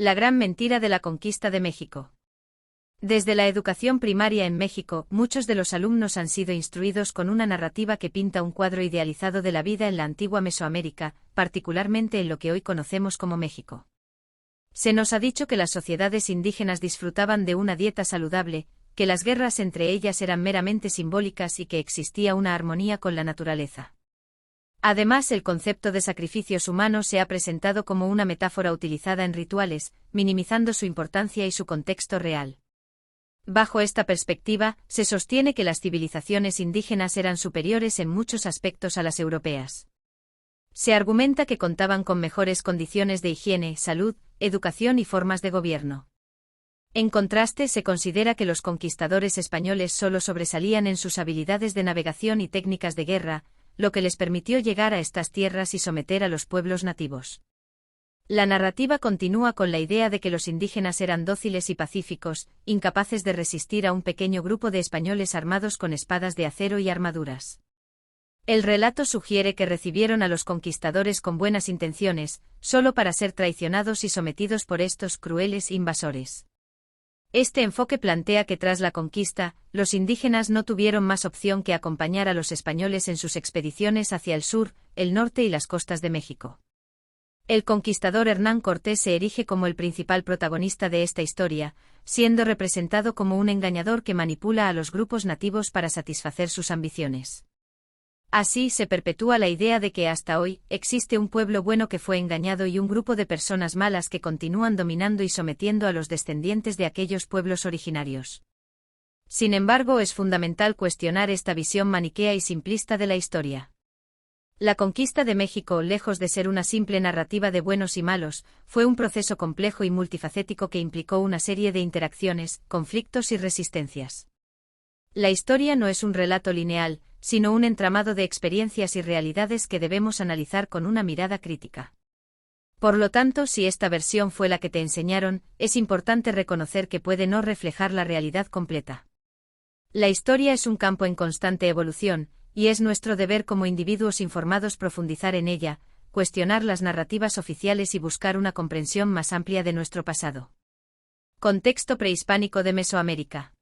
La gran mentira de la conquista de México. Desde la educación primaria en México, muchos de los alumnos han sido instruidos con una narrativa que pinta un cuadro idealizado de la vida en la antigua Mesoamérica, particularmente en lo que hoy conocemos como México. Se nos ha dicho que las sociedades indígenas disfrutaban de una dieta saludable, que las guerras entre ellas eran meramente simbólicas y que existía una armonía con la naturaleza. Además, el concepto de sacrificios humanos se ha presentado como una metáfora utilizada en rituales, minimizando su importancia y su contexto real. Bajo esta perspectiva, se sostiene que las civilizaciones indígenas eran superiores en muchos aspectos a las europeas. Se argumenta que contaban con mejores condiciones de higiene, salud, educación y formas de gobierno. En contraste, se considera que los conquistadores españoles solo sobresalían en sus habilidades de navegación y técnicas de guerra, lo que les permitió llegar a estas tierras y someter a los pueblos nativos. La narrativa continúa con la idea de que los indígenas eran dóciles y pacíficos, incapaces de resistir a un pequeño grupo de españoles armados con espadas de acero y armaduras. El relato sugiere que recibieron a los conquistadores con buenas intenciones, solo para ser traicionados y sometidos por estos crueles invasores. Este enfoque plantea que tras la conquista, los indígenas no tuvieron más opción que acompañar a los españoles en sus expediciones hacia el sur, el norte y las costas de México. El conquistador Hernán Cortés se erige como el principal protagonista de esta historia, siendo representado como un engañador que manipula a los grupos nativos para satisfacer sus ambiciones. Así se perpetúa la idea de que hasta hoy existe un pueblo bueno que fue engañado y un grupo de personas malas que continúan dominando y sometiendo a los descendientes de aquellos pueblos originarios. Sin embargo, es fundamental cuestionar esta visión maniquea y simplista de la historia. La conquista de México, lejos de ser una simple narrativa de buenos y malos, fue un proceso complejo y multifacético que implicó una serie de interacciones, conflictos y resistencias. La historia no es un relato lineal, sino un entramado de experiencias y realidades que debemos analizar con una mirada crítica. Por lo tanto, si esta versión fue la que te enseñaron, es importante reconocer que puede no reflejar la realidad completa. La historia es un campo en constante evolución, y es nuestro deber como individuos informados profundizar en ella, cuestionar las narrativas oficiales y buscar una comprensión más amplia de nuestro pasado. Contexto prehispánico de Mesoamérica.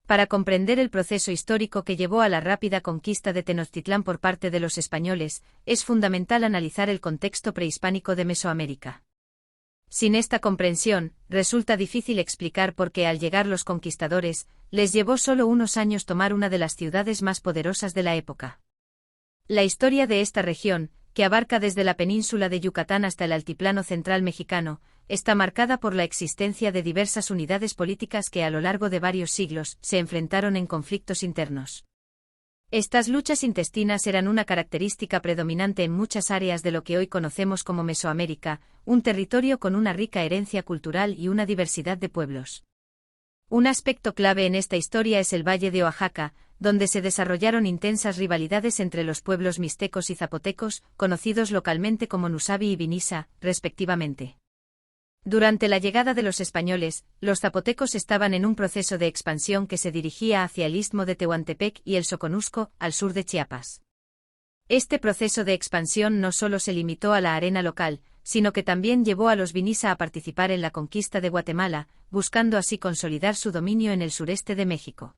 Para comprender el proceso histórico que llevó a la rápida conquista de Tenochtitlán por parte de los españoles, es fundamental analizar el contexto prehispánico de Mesoamérica. Sin esta comprensión, resulta difícil explicar por qué al llegar los conquistadores, les llevó solo unos años tomar una de las ciudades más poderosas de la época. La historia de esta región, que abarca desde la península de Yucatán hasta el altiplano central mexicano, está marcada por la existencia de diversas unidades políticas que a lo largo de varios siglos se enfrentaron en conflictos internos. Estas luchas intestinas eran una característica predominante en muchas áreas de lo que hoy conocemos como Mesoamérica, un territorio con una rica herencia cultural y una diversidad de pueblos. Un aspecto clave en esta historia es el Valle de Oaxaca, donde se desarrollaron intensas rivalidades entre los pueblos mixtecos y zapotecos, conocidos localmente como Nusabi y Vinisa, respectivamente. Durante la llegada de los españoles, los zapotecos estaban en un proceso de expansión que se dirigía hacia el istmo de Tehuantepec y el Soconusco, al sur de Chiapas. Este proceso de expansión no solo se limitó a la arena local, sino que también llevó a los Vinisa a participar en la conquista de Guatemala, buscando así consolidar su dominio en el sureste de México.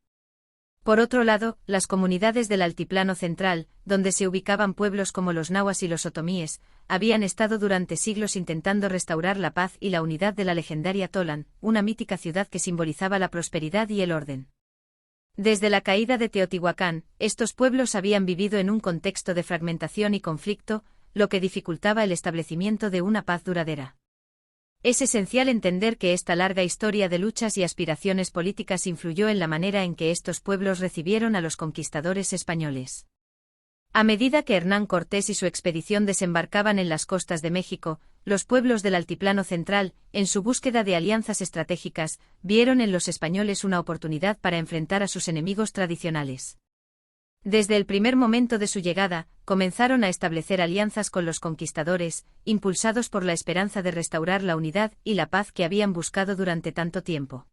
Por otro lado, las comunidades del Altiplano Central, donde se ubicaban pueblos como los nahuas y los otomíes, habían estado durante siglos intentando restaurar la paz y la unidad de la legendaria Tolan, una mítica ciudad que simbolizaba la prosperidad y el orden. Desde la caída de Teotihuacán, estos pueblos habían vivido en un contexto de fragmentación y conflicto, lo que dificultaba el establecimiento de una paz duradera. Es esencial entender que esta larga historia de luchas y aspiraciones políticas influyó en la manera en que estos pueblos recibieron a los conquistadores españoles. A medida que Hernán Cortés y su expedición desembarcaban en las costas de México, los pueblos del Altiplano Central, en su búsqueda de alianzas estratégicas, vieron en los españoles una oportunidad para enfrentar a sus enemigos tradicionales. Desde el primer momento de su llegada, comenzaron a establecer alianzas con los conquistadores, impulsados por la esperanza de restaurar la unidad y la paz que habían buscado durante tanto tiempo.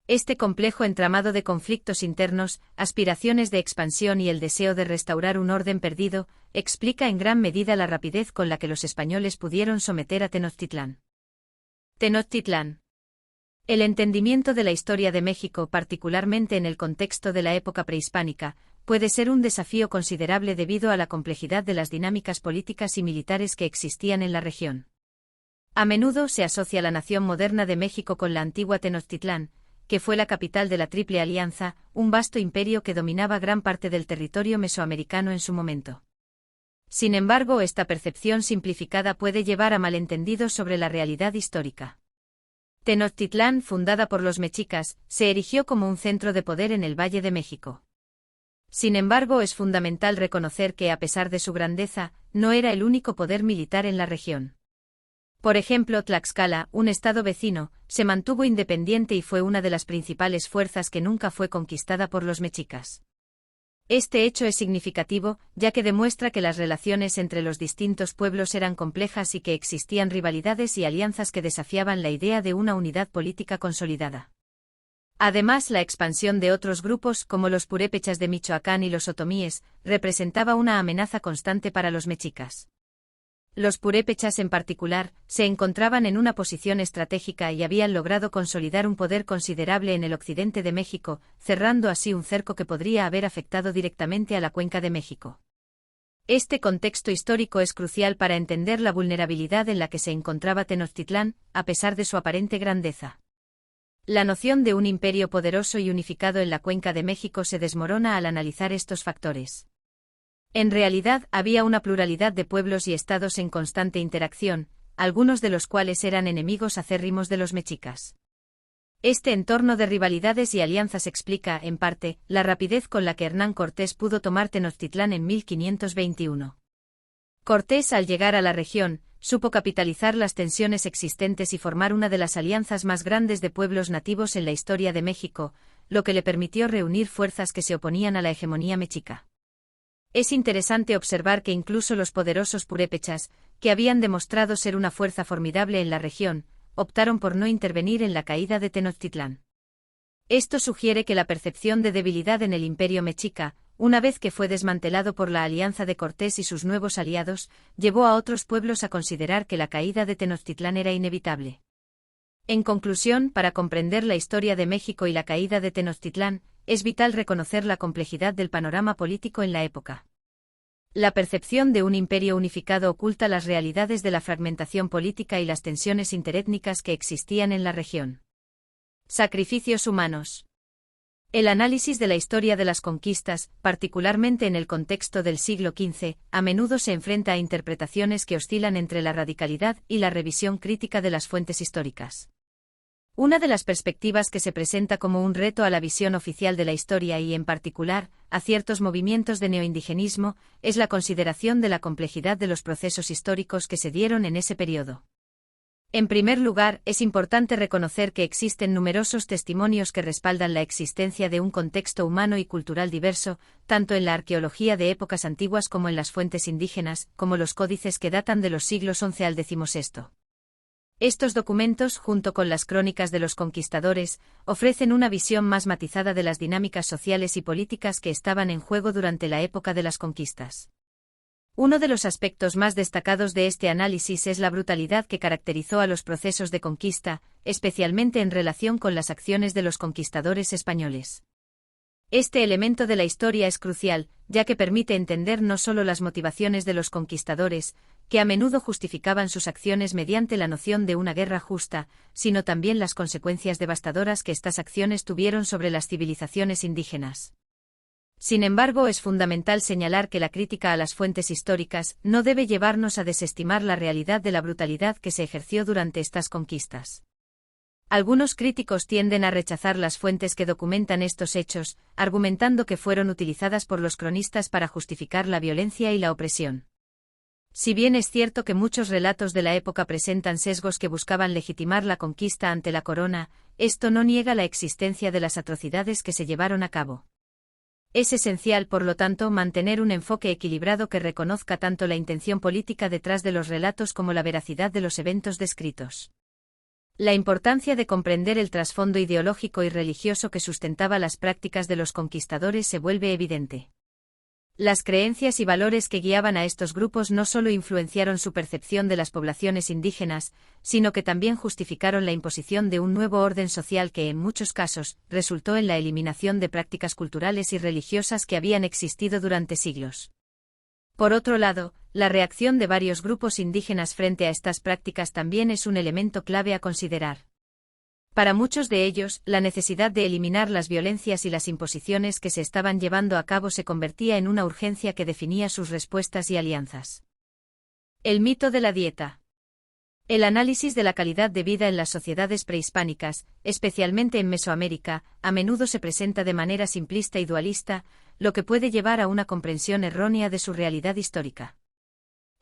Este complejo entramado de conflictos internos, aspiraciones de expansión y el deseo de restaurar un orden perdido, explica en gran medida la rapidez con la que los españoles pudieron someter a Tenochtitlán. Tenochtitlán. El entendimiento de la historia de México, particularmente en el contexto de la época prehispánica, puede ser un desafío considerable debido a la complejidad de las dinámicas políticas y militares que existían en la región. A menudo se asocia la nación moderna de México con la antigua Tenochtitlán, que fue la capital de la Triple Alianza, un vasto imperio que dominaba gran parte del territorio mesoamericano en su momento. Sin embargo, esta percepción simplificada puede llevar a malentendidos sobre la realidad histórica. Tenochtitlán, fundada por los mexicas, se erigió como un centro de poder en el Valle de México. Sin embargo, es fundamental reconocer que, a pesar de su grandeza, no era el único poder militar en la región. Por ejemplo, Tlaxcala, un estado vecino, se mantuvo independiente y fue una de las principales fuerzas que nunca fue conquistada por los mexicas. Este hecho es significativo, ya que demuestra que las relaciones entre los distintos pueblos eran complejas y que existían rivalidades y alianzas que desafiaban la idea de una unidad política consolidada. Además, la expansión de otros grupos, como los purépechas de Michoacán y los otomíes, representaba una amenaza constante para los mexicas. Los purépechas en particular, se encontraban en una posición estratégica y habían logrado consolidar un poder considerable en el occidente de México, cerrando así un cerco que podría haber afectado directamente a la Cuenca de México. Este contexto histórico es crucial para entender la vulnerabilidad en la que se encontraba Tenochtitlán, a pesar de su aparente grandeza. La noción de un imperio poderoso y unificado en la Cuenca de México se desmorona al analizar estos factores. En realidad, había una pluralidad de pueblos y estados en constante interacción, algunos de los cuales eran enemigos acérrimos de los mexicas. Este entorno de rivalidades y alianzas explica, en parte, la rapidez con la que Hernán Cortés pudo tomar Tenochtitlán en 1521. Cortés, al llegar a la región, supo capitalizar las tensiones existentes y formar una de las alianzas más grandes de pueblos nativos en la historia de México, lo que le permitió reunir fuerzas que se oponían a la hegemonía mexica. Es interesante observar que incluso los poderosos purépechas, que habían demostrado ser una fuerza formidable en la región, optaron por no intervenir en la caída de Tenochtitlán. Esto sugiere que la percepción de debilidad en el imperio mexica, una vez que fue desmantelado por la alianza de Cortés y sus nuevos aliados, llevó a otros pueblos a considerar que la caída de Tenochtitlán era inevitable. En conclusión, para comprender la historia de México y la caída de Tenochtitlán, es vital reconocer la complejidad del panorama político en la época. La percepción de un imperio unificado oculta las realidades de la fragmentación política y las tensiones interétnicas que existían en la región. Sacrificios humanos. El análisis de la historia de las conquistas, particularmente en el contexto del siglo XV, a menudo se enfrenta a interpretaciones que oscilan entre la radicalidad y la revisión crítica de las fuentes históricas. Una de las perspectivas que se presenta como un reto a la visión oficial de la historia y, en particular, a ciertos movimientos de neoindigenismo, es la consideración de la complejidad de los procesos históricos que se dieron en ese periodo. En primer lugar, es importante reconocer que existen numerosos testimonios que respaldan la existencia de un contexto humano y cultural diverso, tanto en la arqueología de épocas antiguas como en las fuentes indígenas, como los códices que datan de los siglos XI al XVI. Estos documentos, junto con las crónicas de los conquistadores, ofrecen una visión más matizada de las dinámicas sociales y políticas que estaban en juego durante la época de las conquistas. Uno de los aspectos más destacados de este análisis es la brutalidad que caracterizó a los procesos de conquista, especialmente en relación con las acciones de los conquistadores españoles. Este elemento de la historia es crucial, ya que permite entender no solo las motivaciones de los conquistadores, que a menudo justificaban sus acciones mediante la noción de una guerra justa, sino también las consecuencias devastadoras que estas acciones tuvieron sobre las civilizaciones indígenas. Sin embargo, es fundamental señalar que la crítica a las fuentes históricas no debe llevarnos a desestimar la realidad de la brutalidad que se ejerció durante estas conquistas. Algunos críticos tienden a rechazar las fuentes que documentan estos hechos, argumentando que fueron utilizadas por los cronistas para justificar la violencia y la opresión. Si bien es cierto que muchos relatos de la época presentan sesgos que buscaban legitimar la conquista ante la corona, esto no niega la existencia de las atrocidades que se llevaron a cabo. Es esencial, por lo tanto, mantener un enfoque equilibrado que reconozca tanto la intención política detrás de los relatos como la veracidad de los eventos descritos. La importancia de comprender el trasfondo ideológico y religioso que sustentaba las prácticas de los conquistadores se vuelve evidente. Las creencias y valores que guiaban a estos grupos no solo influenciaron su percepción de las poblaciones indígenas, sino que también justificaron la imposición de un nuevo orden social que, en muchos casos, resultó en la eliminación de prácticas culturales y religiosas que habían existido durante siglos. Por otro lado, la reacción de varios grupos indígenas frente a estas prácticas también es un elemento clave a considerar. Para muchos de ellos, la necesidad de eliminar las violencias y las imposiciones que se estaban llevando a cabo se convertía en una urgencia que definía sus respuestas y alianzas. El mito de la dieta. El análisis de la calidad de vida en las sociedades prehispánicas, especialmente en Mesoamérica, a menudo se presenta de manera simplista y dualista, lo que puede llevar a una comprensión errónea de su realidad histórica.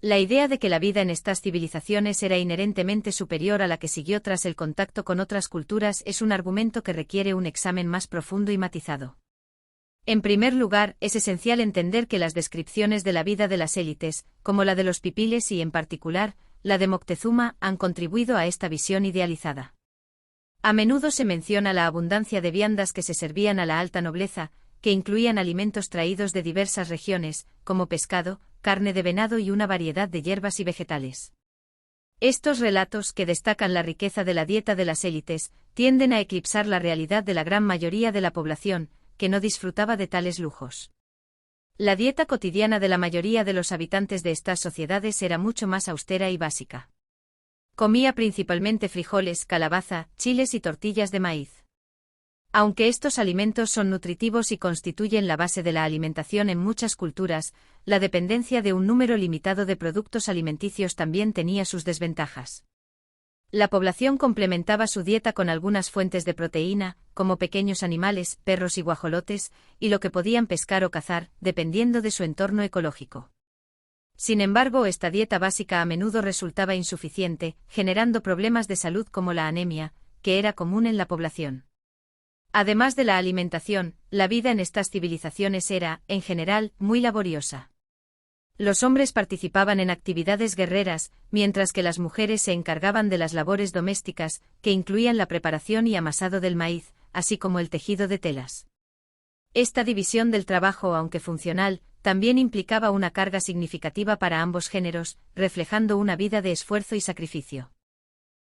La idea de que la vida en estas civilizaciones era inherentemente superior a la que siguió tras el contacto con otras culturas es un argumento que requiere un examen más profundo y matizado. En primer lugar, es esencial entender que las descripciones de la vida de las élites, como la de los pipiles y, en particular, la de Moctezuma, han contribuido a esta visión idealizada. A menudo se menciona la abundancia de viandas que se servían a la alta nobleza, que incluían alimentos traídos de diversas regiones, como pescado, carne de venado y una variedad de hierbas y vegetales. Estos relatos, que destacan la riqueza de la dieta de las élites, tienden a eclipsar la realidad de la gran mayoría de la población, que no disfrutaba de tales lujos. La dieta cotidiana de la mayoría de los habitantes de estas sociedades era mucho más austera y básica. Comía principalmente frijoles, calabaza, chiles y tortillas de maíz. Aunque estos alimentos son nutritivos y constituyen la base de la alimentación en muchas culturas, la dependencia de un número limitado de productos alimenticios también tenía sus desventajas. La población complementaba su dieta con algunas fuentes de proteína, como pequeños animales, perros y guajolotes, y lo que podían pescar o cazar, dependiendo de su entorno ecológico. Sin embargo, esta dieta básica a menudo resultaba insuficiente, generando problemas de salud como la anemia, que era común en la población. Además de la alimentación, la vida en estas civilizaciones era, en general, muy laboriosa. Los hombres participaban en actividades guerreras, mientras que las mujeres se encargaban de las labores domésticas, que incluían la preparación y amasado del maíz, así como el tejido de telas. Esta división del trabajo, aunque funcional, también implicaba una carga significativa para ambos géneros, reflejando una vida de esfuerzo y sacrificio.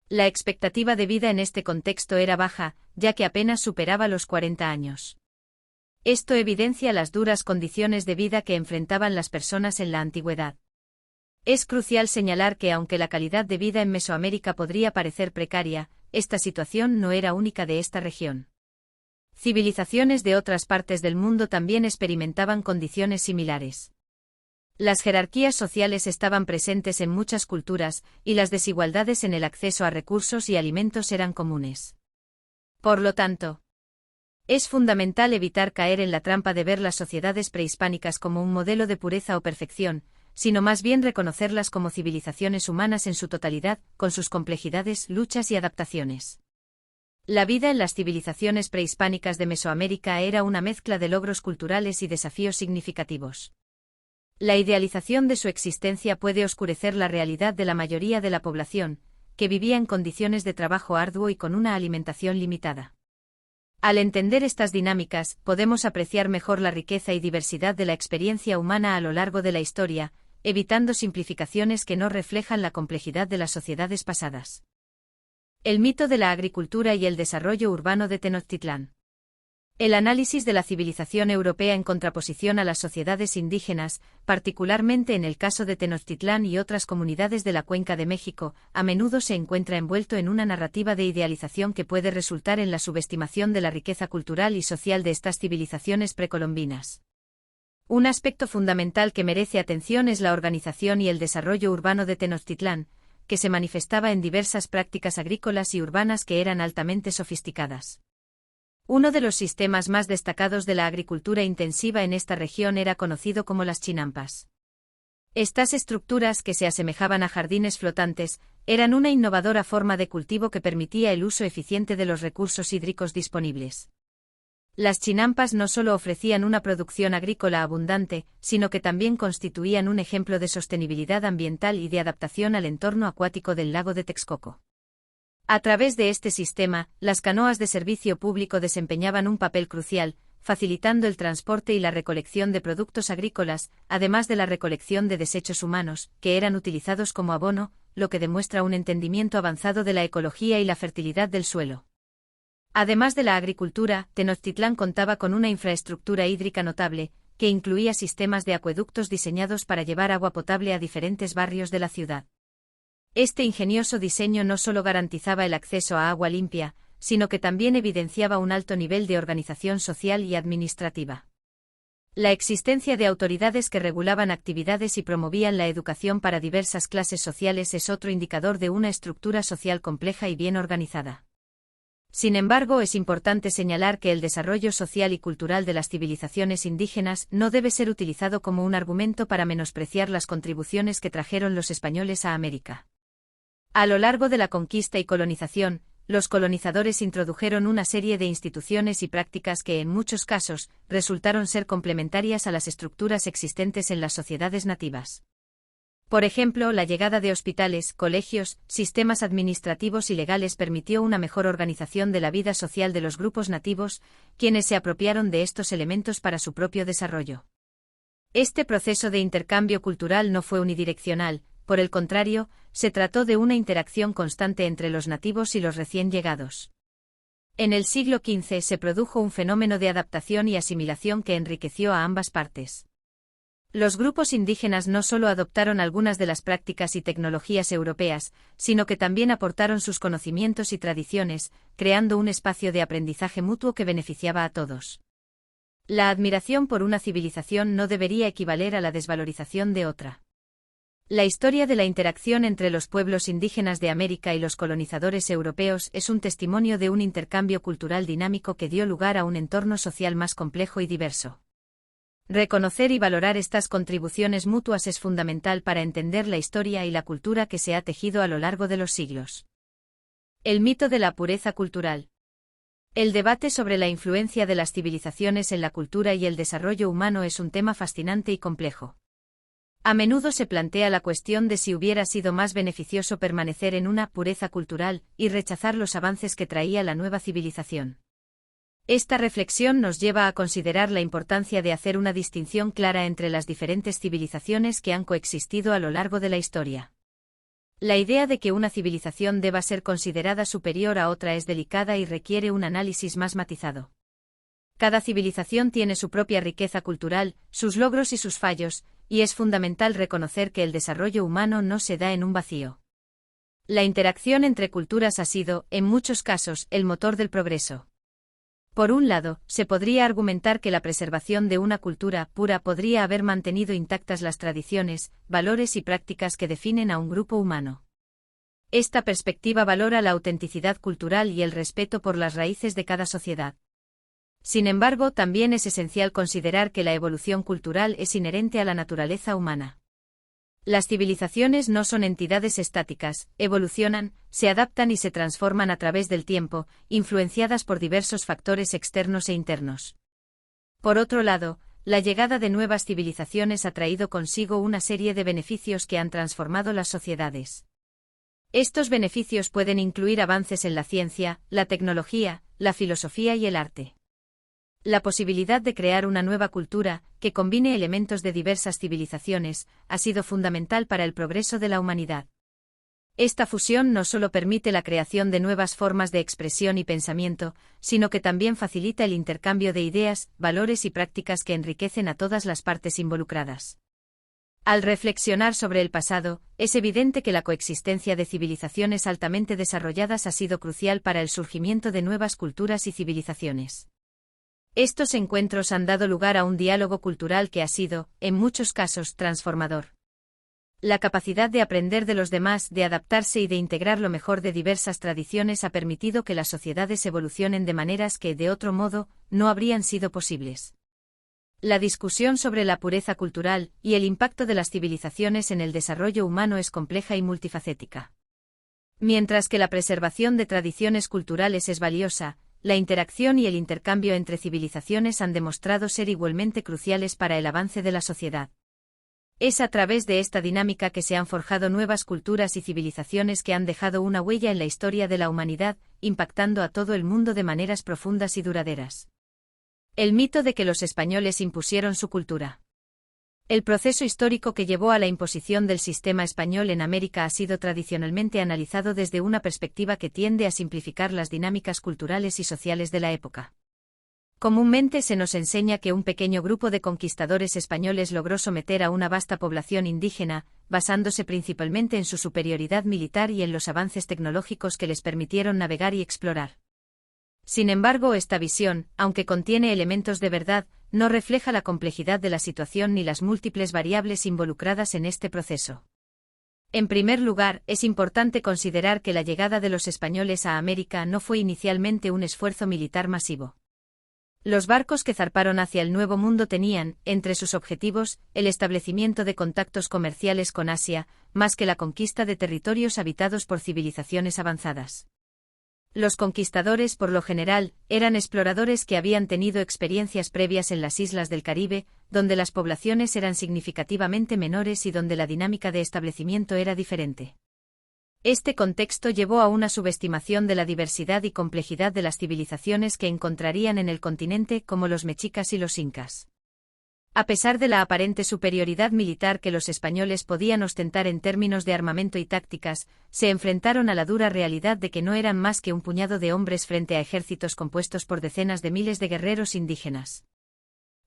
La expectativa de vida en este contexto era baja, ya que apenas superaba los 40 años. Esto evidencia las duras condiciones de vida que enfrentaban las personas en la antigüedad. Es crucial señalar que aunque la calidad de vida en Mesoamérica podría parecer precaria, esta situación no era única de esta región. Civilizaciones de otras partes del mundo también experimentaban condiciones similares. Las jerarquías sociales estaban presentes en muchas culturas, y las desigualdades en el acceso a recursos y alimentos eran comunes. Por lo tanto, es fundamental evitar caer en la trampa de ver las sociedades prehispánicas como un modelo de pureza o perfección, sino más bien reconocerlas como civilizaciones humanas en su totalidad, con sus complejidades, luchas y adaptaciones. La vida en las civilizaciones prehispánicas de Mesoamérica era una mezcla de logros culturales y desafíos significativos. La idealización de su existencia puede oscurecer la realidad de la mayoría de la población, que vivía en condiciones de trabajo arduo y con una alimentación limitada. Al entender estas dinámicas, podemos apreciar mejor la riqueza y diversidad de la experiencia humana a lo largo de la historia, evitando simplificaciones que no reflejan la complejidad de las sociedades pasadas. El mito de la agricultura y el desarrollo urbano de Tenochtitlán. El análisis de la civilización europea en contraposición a las sociedades indígenas, particularmente en el caso de Tenochtitlán y otras comunidades de la Cuenca de México, a menudo se encuentra envuelto en una narrativa de idealización que puede resultar en la subestimación de la riqueza cultural y social de estas civilizaciones precolombinas. Un aspecto fundamental que merece atención es la organización y el desarrollo urbano de Tenochtitlán, que se manifestaba en diversas prácticas agrícolas y urbanas que eran altamente sofisticadas. Uno de los sistemas más destacados de la agricultura intensiva en esta región era conocido como las chinampas. Estas estructuras, que se asemejaban a jardines flotantes, eran una innovadora forma de cultivo que permitía el uso eficiente de los recursos hídricos disponibles. Las chinampas no solo ofrecían una producción agrícola abundante, sino que también constituían un ejemplo de sostenibilidad ambiental y de adaptación al entorno acuático del lago de Texcoco. A través de este sistema, las canoas de servicio público desempeñaban un papel crucial, facilitando el transporte y la recolección de productos agrícolas, además de la recolección de desechos humanos, que eran utilizados como abono, lo que demuestra un entendimiento avanzado de la ecología y la fertilidad del suelo. Además de la agricultura, Tenochtitlán contaba con una infraestructura hídrica notable, que incluía sistemas de acueductos diseñados para llevar agua potable a diferentes barrios de la ciudad. Este ingenioso diseño no solo garantizaba el acceso a agua limpia, sino que también evidenciaba un alto nivel de organización social y administrativa. La existencia de autoridades que regulaban actividades y promovían la educación para diversas clases sociales es otro indicador de una estructura social compleja y bien organizada. Sin embargo, es importante señalar que el desarrollo social y cultural de las civilizaciones indígenas no debe ser utilizado como un argumento para menospreciar las contribuciones que trajeron los españoles a América. A lo largo de la conquista y colonización, los colonizadores introdujeron una serie de instituciones y prácticas que en muchos casos resultaron ser complementarias a las estructuras existentes en las sociedades nativas. Por ejemplo, la llegada de hospitales, colegios, sistemas administrativos y legales permitió una mejor organización de la vida social de los grupos nativos, quienes se apropiaron de estos elementos para su propio desarrollo. Este proceso de intercambio cultural no fue unidireccional, por el contrario, se trató de una interacción constante entre los nativos y los recién llegados. En el siglo XV se produjo un fenómeno de adaptación y asimilación que enriqueció a ambas partes. Los grupos indígenas no solo adoptaron algunas de las prácticas y tecnologías europeas, sino que también aportaron sus conocimientos y tradiciones, creando un espacio de aprendizaje mutuo que beneficiaba a todos. La admiración por una civilización no debería equivaler a la desvalorización de otra. La historia de la interacción entre los pueblos indígenas de América y los colonizadores europeos es un testimonio de un intercambio cultural dinámico que dio lugar a un entorno social más complejo y diverso. Reconocer y valorar estas contribuciones mutuas es fundamental para entender la historia y la cultura que se ha tejido a lo largo de los siglos. El mito de la pureza cultural. El debate sobre la influencia de las civilizaciones en la cultura y el desarrollo humano es un tema fascinante y complejo. A menudo se plantea la cuestión de si hubiera sido más beneficioso permanecer en una pureza cultural y rechazar los avances que traía la nueva civilización. Esta reflexión nos lleva a considerar la importancia de hacer una distinción clara entre las diferentes civilizaciones que han coexistido a lo largo de la historia. La idea de que una civilización deba ser considerada superior a otra es delicada y requiere un análisis más matizado. Cada civilización tiene su propia riqueza cultural, sus logros y sus fallos, y es fundamental reconocer que el desarrollo humano no se da en un vacío. La interacción entre culturas ha sido, en muchos casos, el motor del progreso. Por un lado, se podría argumentar que la preservación de una cultura pura podría haber mantenido intactas las tradiciones, valores y prácticas que definen a un grupo humano. Esta perspectiva valora la autenticidad cultural y el respeto por las raíces de cada sociedad. Sin embargo, también es esencial considerar que la evolución cultural es inherente a la naturaleza humana. Las civilizaciones no son entidades estáticas, evolucionan, se adaptan y se transforman a través del tiempo, influenciadas por diversos factores externos e internos. Por otro lado, la llegada de nuevas civilizaciones ha traído consigo una serie de beneficios que han transformado las sociedades. Estos beneficios pueden incluir avances en la ciencia, la tecnología, la filosofía y el arte. La posibilidad de crear una nueva cultura, que combine elementos de diversas civilizaciones, ha sido fundamental para el progreso de la humanidad. Esta fusión no solo permite la creación de nuevas formas de expresión y pensamiento, sino que también facilita el intercambio de ideas, valores y prácticas que enriquecen a todas las partes involucradas. Al reflexionar sobre el pasado, es evidente que la coexistencia de civilizaciones altamente desarrolladas ha sido crucial para el surgimiento de nuevas culturas y civilizaciones. Estos encuentros han dado lugar a un diálogo cultural que ha sido, en muchos casos, transformador. La capacidad de aprender de los demás, de adaptarse y de integrar lo mejor de diversas tradiciones ha permitido que las sociedades evolucionen de maneras que, de otro modo, no habrían sido posibles. La discusión sobre la pureza cultural y el impacto de las civilizaciones en el desarrollo humano es compleja y multifacética. Mientras que la preservación de tradiciones culturales es valiosa, la interacción y el intercambio entre civilizaciones han demostrado ser igualmente cruciales para el avance de la sociedad. Es a través de esta dinámica que se han forjado nuevas culturas y civilizaciones que han dejado una huella en la historia de la humanidad, impactando a todo el mundo de maneras profundas y duraderas. El mito de que los españoles impusieron su cultura. El proceso histórico que llevó a la imposición del sistema español en América ha sido tradicionalmente analizado desde una perspectiva que tiende a simplificar las dinámicas culturales y sociales de la época. Comúnmente se nos enseña que un pequeño grupo de conquistadores españoles logró someter a una vasta población indígena, basándose principalmente en su superioridad militar y en los avances tecnológicos que les permitieron navegar y explorar. Sin embargo, esta visión, aunque contiene elementos de verdad, no refleja la complejidad de la situación ni las múltiples variables involucradas en este proceso. En primer lugar, es importante considerar que la llegada de los españoles a América no fue inicialmente un esfuerzo militar masivo. Los barcos que zarparon hacia el Nuevo Mundo tenían, entre sus objetivos, el establecimiento de contactos comerciales con Asia, más que la conquista de territorios habitados por civilizaciones avanzadas. Los conquistadores, por lo general, eran exploradores que habían tenido experiencias previas en las islas del Caribe, donde las poblaciones eran significativamente menores y donde la dinámica de establecimiento era diferente. Este contexto llevó a una subestimación de la diversidad y complejidad de las civilizaciones que encontrarían en el continente, como los mexicas y los incas. A pesar de la aparente superioridad militar que los españoles podían ostentar en términos de armamento y tácticas, se enfrentaron a la dura realidad de que no eran más que un puñado de hombres frente a ejércitos compuestos por decenas de miles de guerreros indígenas.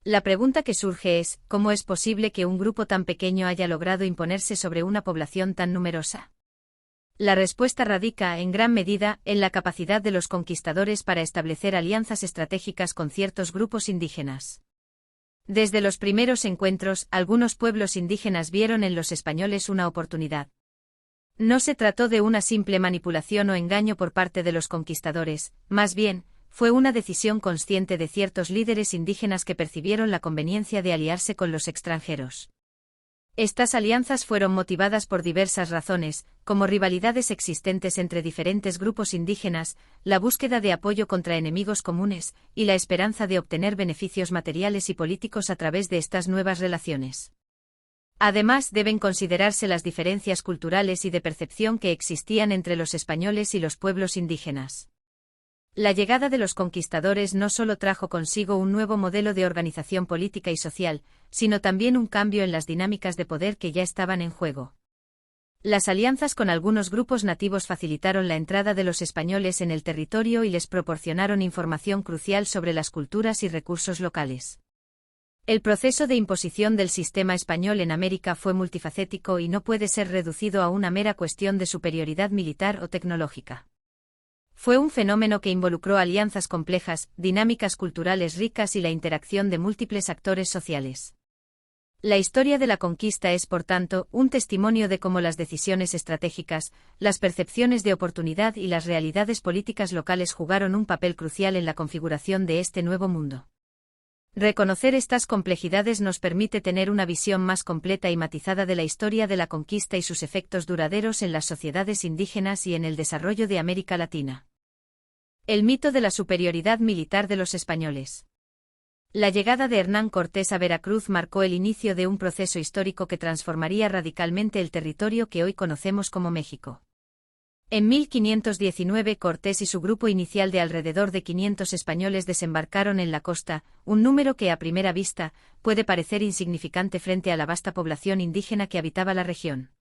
La pregunta que surge es, ¿cómo es posible que un grupo tan pequeño haya logrado imponerse sobre una población tan numerosa? La respuesta radica, en gran medida, en la capacidad de los conquistadores para establecer alianzas estratégicas con ciertos grupos indígenas. Desde los primeros encuentros, algunos pueblos indígenas vieron en los españoles una oportunidad. No se trató de una simple manipulación o engaño por parte de los conquistadores, más bien, fue una decisión consciente de ciertos líderes indígenas que percibieron la conveniencia de aliarse con los extranjeros. Estas alianzas fueron motivadas por diversas razones, como rivalidades existentes entre diferentes grupos indígenas, la búsqueda de apoyo contra enemigos comunes, y la esperanza de obtener beneficios materiales y políticos a través de estas nuevas relaciones. Además, deben considerarse las diferencias culturales y de percepción que existían entre los españoles y los pueblos indígenas. La llegada de los conquistadores no solo trajo consigo un nuevo modelo de organización política y social, sino también un cambio en las dinámicas de poder que ya estaban en juego. Las alianzas con algunos grupos nativos facilitaron la entrada de los españoles en el territorio y les proporcionaron información crucial sobre las culturas y recursos locales. El proceso de imposición del sistema español en América fue multifacético y no puede ser reducido a una mera cuestión de superioridad militar o tecnológica. Fue un fenómeno que involucró alianzas complejas, dinámicas culturales ricas y la interacción de múltiples actores sociales. La historia de la conquista es, por tanto, un testimonio de cómo las decisiones estratégicas, las percepciones de oportunidad y las realidades políticas locales jugaron un papel crucial en la configuración de este nuevo mundo. Reconocer estas complejidades nos permite tener una visión más completa y matizada de la historia de la conquista y sus efectos duraderos en las sociedades indígenas y en el desarrollo de América Latina. El mito de la superioridad militar de los españoles. La llegada de Hernán Cortés a Veracruz marcó el inicio de un proceso histórico que transformaría radicalmente el territorio que hoy conocemos como México. En 1519 Cortés y su grupo inicial de alrededor de 500 españoles desembarcaron en la costa, un número que a primera vista puede parecer insignificante frente a la vasta población indígena que habitaba la región.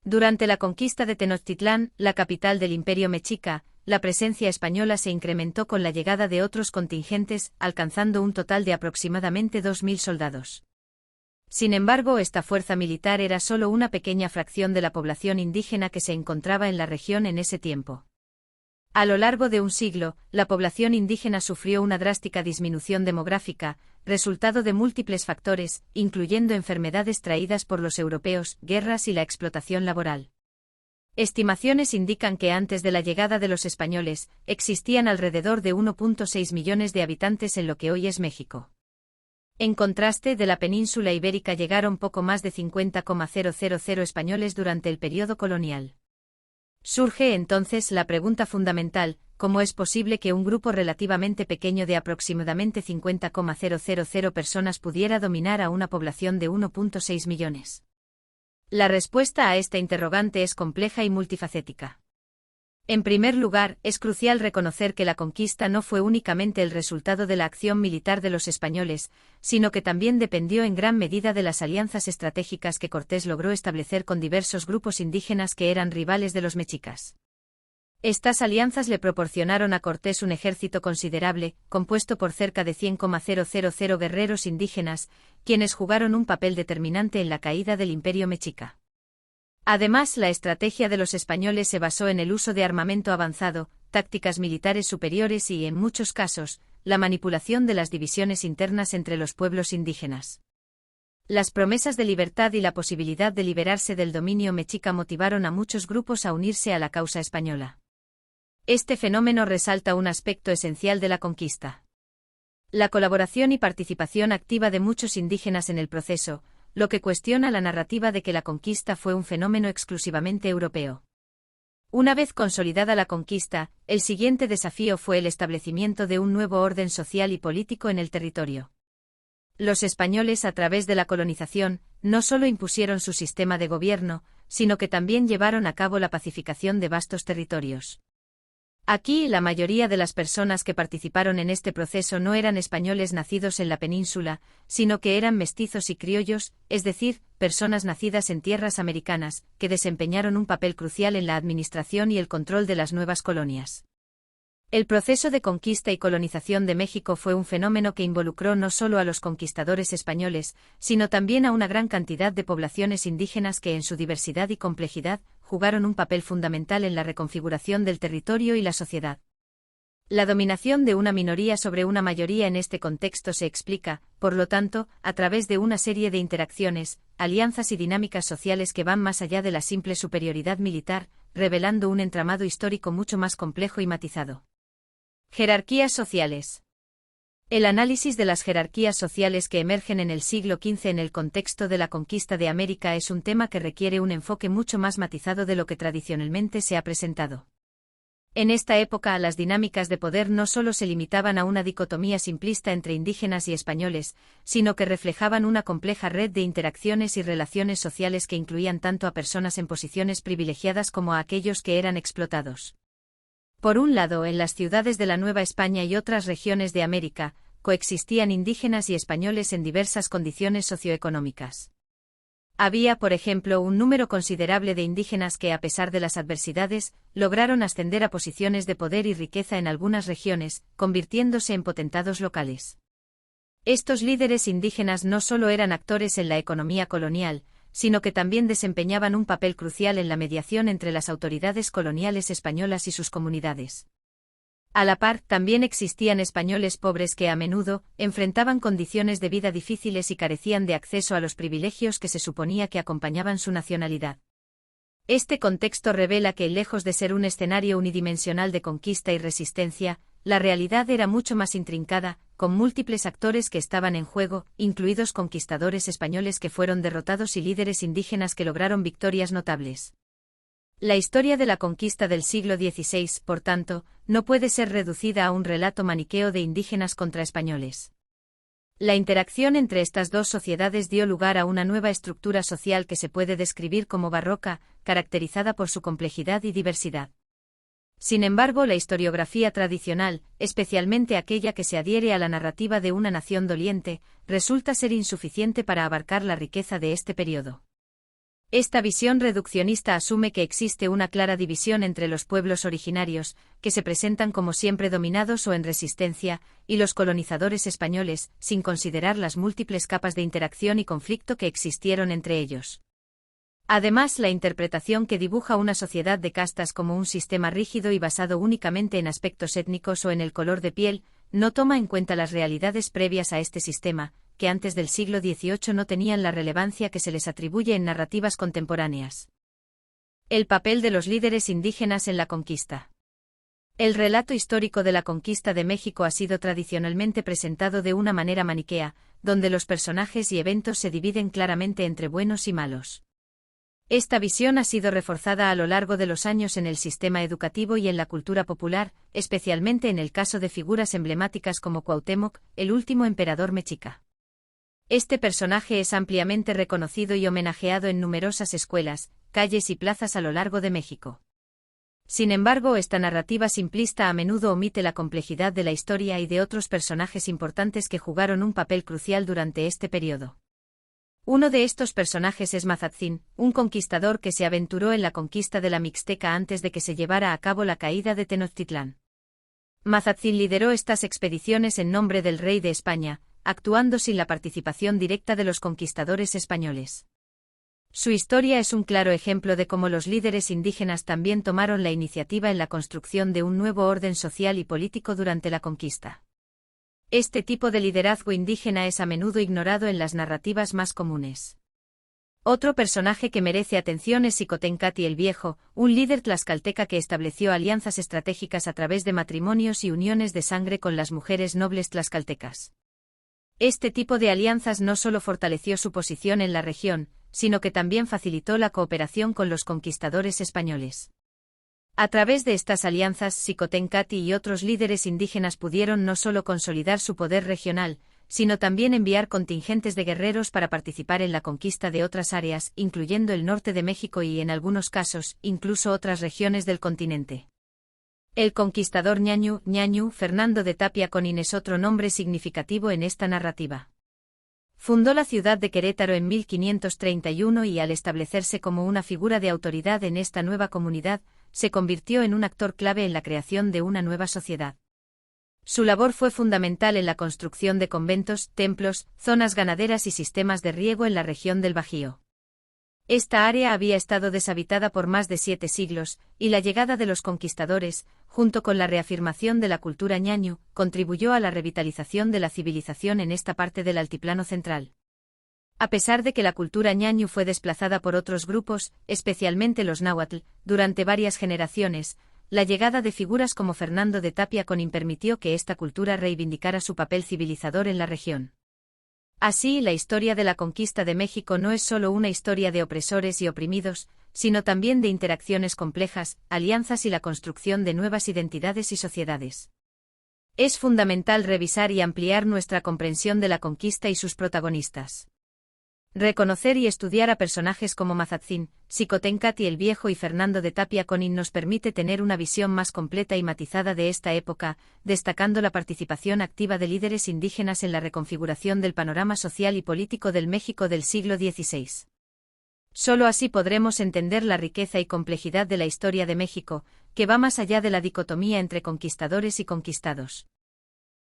Durante la conquista de Tenochtitlán, la capital del Imperio Mexica, la presencia española se incrementó con la llegada de otros contingentes, alcanzando un total de aproximadamente 2.000 soldados. Sin embargo, esta fuerza militar era solo una pequeña fracción de la población indígena que se encontraba en la región en ese tiempo. A lo largo de un siglo, la población indígena sufrió una drástica disminución demográfica, resultado de múltiples factores, incluyendo enfermedades traídas por los europeos, guerras y la explotación laboral. Estimaciones indican que antes de la llegada de los españoles, existían alrededor de 1.6 millones de habitantes en lo que hoy es México. En contraste, de la península ibérica llegaron poco más de 50,000 españoles durante el periodo colonial. Surge entonces la pregunta fundamental: ¿cómo es posible que un grupo relativamente pequeño de aproximadamente 50,000 personas pudiera dominar a una población de 1.6 millones? La respuesta a esta interrogante es compleja y multifacética. En primer lugar, es crucial reconocer que la conquista no fue únicamente el resultado de la acción militar de los españoles, sino que también dependió en gran medida de las alianzas estratégicas que Cortés logró establecer con diversos grupos indígenas que eran rivales de los mexicas. Estas alianzas le proporcionaron a Cortés un ejército considerable, compuesto por cerca de 100,000 guerreros indígenas, quienes jugaron un papel determinante en la caída del Imperio mexica. Además, la estrategia de los españoles se basó en el uso de armamento avanzado, tácticas militares superiores y, en muchos casos, la manipulación de las divisiones internas entre los pueblos indígenas. Las promesas de libertad y la posibilidad de liberarse del dominio mexica motivaron a muchos grupos a unirse a la causa española. Este fenómeno resalta un aspecto esencial de la conquista: la colaboración y participación activa de muchos indígenas en el proceso, lo que cuestiona la narrativa de que la conquista fue un fenómeno exclusivamente europeo. Una vez consolidada la conquista, el siguiente desafío fue el establecimiento de un nuevo orden social y político en el territorio. Los españoles, a través de la colonización, no solo impusieron su sistema de gobierno, sino que también llevaron a cabo la pacificación de vastos territorios. Aquí, la mayoría de las personas que participaron en este proceso no eran españoles nacidos en la península, sino que eran mestizos y criollos, es decir, personas nacidas en tierras americanas, que desempeñaron un papel crucial en la administración y el control de las nuevas colonias. El proceso de conquista y colonización de México fue un fenómeno que involucró no solo a los conquistadores españoles, sino también a una gran cantidad de poblaciones indígenas que en su diversidad y complejidad, jugaron un papel fundamental en la reconfiguración del territorio y la sociedad. La dominación de una minoría sobre una mayoría en este contexto se explica, por lo tanto, a través de una serie de interacciones, alianzas y dinámicas sociales que van más allá de la simple superioridad militar, revelando un entramado histórico mucho más complejo y matizado. Jerarquías sociales. El análisis de las jerarquías sociales que emergen en el siglo XV en el contexto de la conquista de América es un tema que requiere un enfoque mucho más matizado de lo que tradicionalmente se ha presentado. En esta época, las dinámicas de poder no solo se limitaban a una dicotomía simplista entre indígenas y españoles, sino que reflejaban una compleja red de interacciones y relaciones sociales que incluían tanto a personas en posiciones privilegiadas como a aquellos que eran explotados. Por un lado, en las ciudades de la Nueva España y otras regiones de América, coexistían indígenas y españoles en diversas condiciones socioeconómicas. Había, por ejemplo, un número considerable de indígenas que, a pesar de las adversidades, lograron ascender a posiciones de poder y riqueza en algunas regiones, convirtiéndose en potentados locales. Estos líderes indígenas no solo eran actores en la economía colonial, sino que también desempeñaban un papel crucial en la mediación entre las autoridades coloniales españolas y sus comunidades. A la par, también existían españoles pobres que a menudo enfrentaban condiciones de vida difíciles y carecían de acceso a los privilegios que se suponía que acompañaban su nacionalidad. Este contexto revela que, lejos de ser un escenario unidimensional de conquista y resistencia, la realidad era mucho más intrincada, con múltiples actores que estaban en juego, incluidos conquistadores españoles que fueron derrotados y líderes indígenas que lograron victorias notables. La historia de la conquista del siglo XVI, por tanto, no puede ser reducida a un relato maniqueo de indígenas contra españoles. La interacción entre estas dos sociedades dio lugar a una nueva estructura social que se puede describir como barroca, caracterizada por su complejidad y diversidad. Sin embargo, la historiografía tradicional, especialmente aquella que se adhiere a la narrativa de una nación doliente, resulta ser insuficiente para abarcar la riqueza de este periodo. Esta visión reduccionista asume que existe una clara división entre los pueblos originarios, que se presentan como siempre dominados o en resistencia, y los colonizadores españoles, sin considerar las múltiples capas de interacción y conflicto que existieron entre ellos. Además, la interpretación que dibuja una sociedad de castas como un sistema rígido y basado únicamente en aspectos étnicos o en el color de piel, no toma en cuenta las realidades previas a este sistema, que antes del siglo XVIII no tenían la relevancia que se les atribuye en narrativas contemporáneas. El papel de los líderes indígenas en la conquista. El relato histórico de la conquista de México ha sido tradicionalmente presentado de una manera maniquea, donde los personajes y eventos se dividen claramente entre buenos y malos. Esta visión ha sido reforzada a lo largo de los años en el sistema educativo y en la cultura popular, especialmente en el caso de figuras emblemáticas como Cuauhtémoc, el último emperador mexica. Este personaje es ampliamente reconocido y homenajeado en numerosas escuelas, calles y plazas a lo largo de México. Sin embargo, esta narrativa simplista a menudo omite la complejidad de la historia y de otros personajes importantes que jugaron un papel crucial durante este periodo. Uno de estos personajes es Mazatzin, un conquistador que se aventuró en la conquista de la Mixteca antes de que se llevara a cabo la caída de Tenochtitlán. Mazatzin lideró estas expediciones en nombre del rey de España, actuando sin la participación directa de los conquistadores españoles. Su historia es un claro ejemplo de cómo los líderes indígenas también tomaron la iniciativa en la construcción de un nuevo orden social y político durante la conquista. Este tipo de liderazgo indígena es a menudo ignorado en las narrativas más comunes. Otro personaje que merece atención es Xicoténcatl el Viejo, un líder tlaxcalteca que estableció alianzas estratégicas a través de matrimonios y uniones de sangre con las mujeres nobles tlaxcaltecas. Este tipo de alianzas no solo fortaleció su posición en la región, sino que también facilitó la cooperación con los conquistadores españoles. A través de estas alianzas, Xicoténcatl y otros líderes indígenas pudieron no solo consolidar su poder regional, sino también enviar contingentes de guerreros para participar en la conquista de otras áreas, incluyendo el norte de México y, en algunos casos, incluso otras regiones del continente. El conquistador ñañu Fernando de Tapia Conin es otro nombre significativo en esta narrativa. Fundó la ciudad de Querétaro en 1531 y al establecerse como una figura de autoridad en esta nueva comunidad, se convirtió en un actor clave en la creación de una nueva sociedad. Su labor fue fundamental en la construcción de conventos, templos, zonas ganaderas y sistemas de riego en la región del Bajío. Esta área había estado deshabitada por más de 7 siglos, y la llegada de los conquistadores, junto con la reafirmación de la cultura ñañu, contribuyó a la revitalización de la civilización en esta parte del altiplano central. A pesar de que la cultura ñañu fue desplazada por otros grupos, especialmente los náhuatl, durante varias generaciones, la llegada de figuras como Fernando de Tapia Conin permitió que esta cultura reivindicara su papel civilizador en la región. Así, la historia de la conquista de México no es solo una historia de opresores y oprimidos, sino también de interacciones complejas, alianzas y la construcción de nuevas identidades y sociedades. Es fundamental revisar y ampliar nuestra comprensión de la conquista y sus protagonistas. Reconocer y estudiar a personajes como Mazatzin, Xicoténcatl el Viejo y Fernando de Tapia Conin nos permite tener una visión más completa y matizada de esta época, destacando la participación activa de líderes indígenas en la reconfiguración del panorama social y político del México del siglo XVI. Solo así podremos entender la riqueza y complejidad de la historia de México, que va más allá de la dicotomía entre conquistadores y conquistados.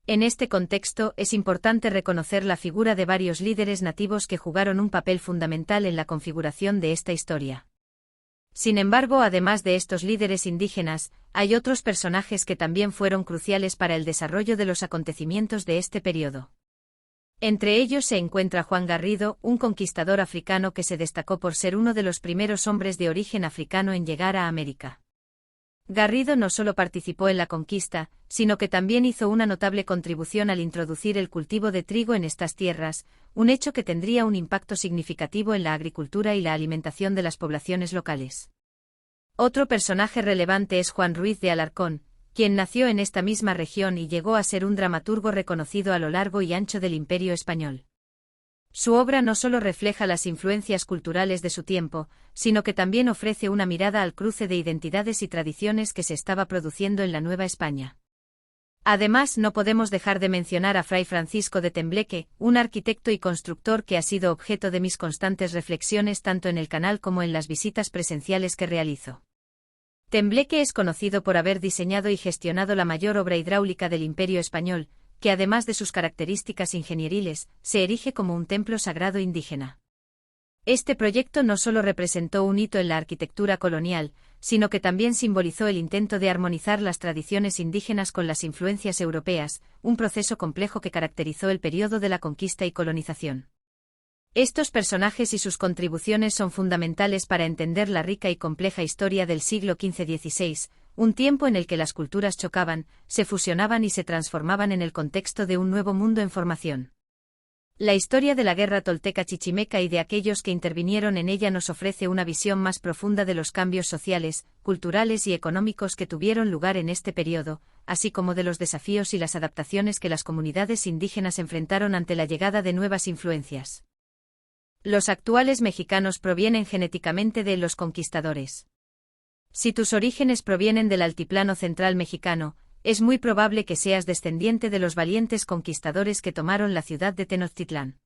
En este contexto, es importante reconocer la figura de varios líderes nativos que jugaron un papel fundamental en la configuración de esta historia. Sin embargo, además de estos líderes indígenas, hay otros personajes que también fueron cruciales para el desarrollo de los acontecimientos de este periodo. Entre ellos se encuentra Juan Garrido, un conquistador africano que se destacó por ser uno de los primeros hombres de origen africano en llegar a América. Garrido no solo participó en la conquista, sino que también hizo una notable contribución al introducir el cultivo de trigo en estas tierras, un hecho que tendría un impacto significativo en la agricultura y la alimentación de las poblaciones locales. Otro personaje relevante es Juan Ruiz de Alarcón, quien nació en esta misma región y llegó a ser un dramaturgo reconocido a lo largo y ancho del Imperio español. Su obra no solo refleja las influencias culturales de su tiempo, sino que también ofrece una mirada al cruce de identidades y tradiciones que se estaba produciendo en la Nueva España. Además, no podemos dejar de mencionar a Fray Francisco de Tembleque, un arquitecto y constructor que ha sido objeto de mis constantes reflexiones tanto en el canal como en las visitas presenciales que realizo. Tembleque es conocido por haber diseñado y gestionado la mayor obra hidráulica del Imperio español, que además de sus características ingenieriles, se erige como un templo sagrado indígena. Este proyecto no solo representó un hito en la arquitectura colonial, sino que también simbolizó el intento de armonizar las tradiciones indígenas con las influencias europeas, un proceso complejo que caracterizó el periodo de la conquista y colonización. Estos personajes y sus contribuciones son fundamentales para entender la rica y compleja historia del siglo XV-XVI, un tiempo en el que las culturas chocaban, se fusionaban y se transformaban en el contexto de un nuevo mundo en formación. La historia de la guerra tolteca-chichimeca y de aquellos que intervinieron en ella nos ofrece una visión más profunda de los cambios sociales, culturales y económicos que tuvieron lugar en este periodo, así como de los desafíos y las adaptaciones que las comunidades indígenas enfrentaron ante la llegada de nuevas influencias. Los actuales mexicanos provienen genéticamente de los conquistadores. Si tus orígenes provienen del altiplano central mexicano, es muy probable que seas descendiente de los valientes conquistadores que tomaron la ciudad de Tenochtitlán.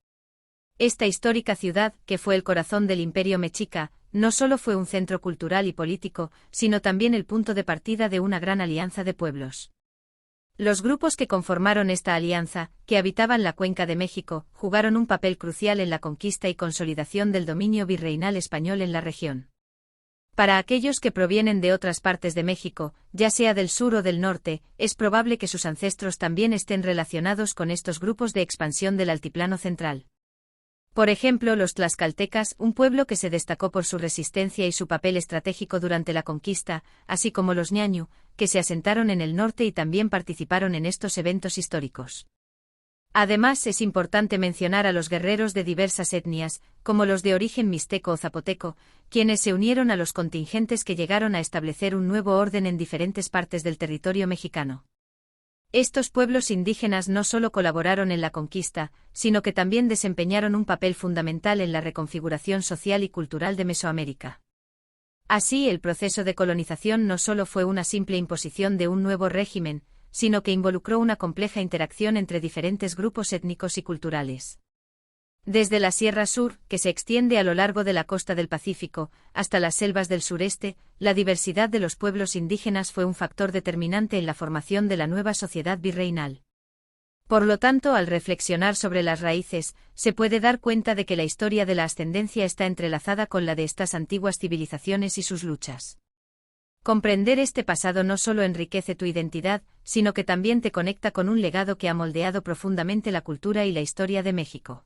Esta histórica ciudad, que fue el corazón del Imperio Mexica, no solo fue un centro cultural y político, sino también el punto de partida de una gran alianza de pueblos. Los grupos que conformaron esta alianza, que habitaban la Cuenca de México, jugaron un papel crucial en la conquista y consolidación del dominio virreinal español en la región. Para aquellos que provienen de otras partes de México, ya sea del sur o del norte, es probable que sus ancestros también estén relacionados con estos grupos de expansión del altiplano central. Por ejemplo, los tlaxcaltecas, un pueblo que se destacó por su resistencia y su papel estratégico durante la conquista, así como los ñañu, que se asentaron en el norte y también participaron en estos eventos históricos. Además, es importante mencionar a los guerreros de diversas etnias, como los de origen mixteco o zapoteco, quienes se unieron a los contingentes que llegaron a establecer un nuevo orden en diferentes partes del territorio mexicano. Estos pueblos indígenas no solo colaboraron en la conquista, sino que también desempeñaron un papel fundamental en la reconfiguración social y cultural de Mesoamérica. Así, el proceso de colonización no solo fue una simple imposición de un nuevo régimen, sino que involucró una compleja interacción entre diferentes grupos étnicos y culturales. Desde la Sierra Sur, que se extiende a lo largo de la costa del Pacífico, hasta las selvas del sureste, la diversidad de los pueblos indígenas fue un factor determinante en la formación de la nueva sociedad virreinal. Por lo tanto, al reflexionar sobre las raíces, se puede dar cuenta de que la historia de la ascendencia está entrelazada con la de estas antiguas civilizaciones y sus luchas. Comprender este pasado no solo enriquece tu identidad, sino que también te conecta con un legado que ha moldeado profundamente la cultura y la historia de México.